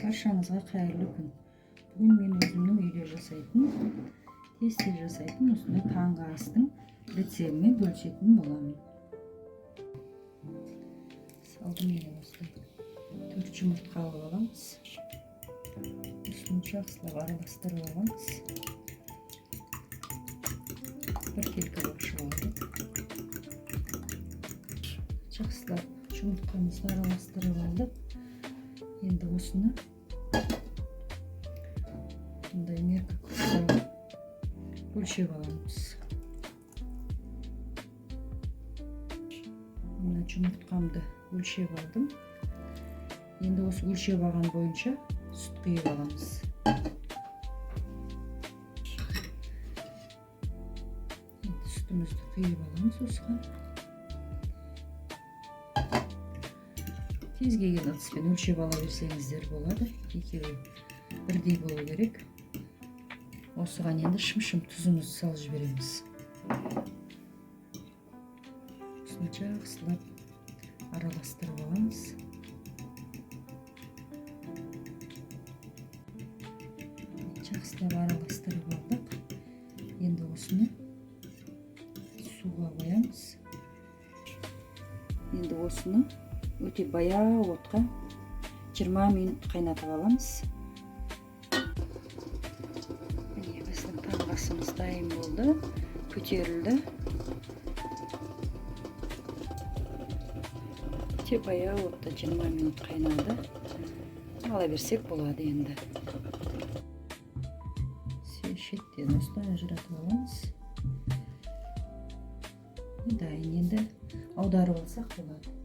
Баршаңызға қайырлы күн. Бүгін мен өзімнің үйде жасайтын, тез жасайтын осындай таңғы астың рецептімен бөлісетін боламын. Алдымен осылай 4 жұмыртқа алып аламыз. Осыны жақсылап араластырып аламыз. Bir kelka boşaltıp жақсылап жұмыртқамызды араластырып алдық. Енді осыны мындай меркі құрсауға өлшеп аламыз. Мына жұмыртқамды өлшеп алдым. Енді осы өлшеп алған бойынша сүт құйып аламыз. Sütümüzü kıyıp alalım osıға. Kez келген ыдыспен өлшеп ала берсеңіздер болады. Екеуі бірдей болу керек. Осыған енді шым-шым тұзымызды салып жібереміз. Осыны жақсылап араластырып аламыз. Жақсылап араластырып алдық. Енді осыны суға қоямыз. Енді осыны өте баяу отқа 20 минут қайнатып аламыз. Міне біздің таңғы асымыз дайын болды, көтерілді. Өте баяу отта 20 минут қайнады. Ала берсек болады енді. Шеттен осылай ажыратып аламыз. Дайын, енді аударып алсақ болады.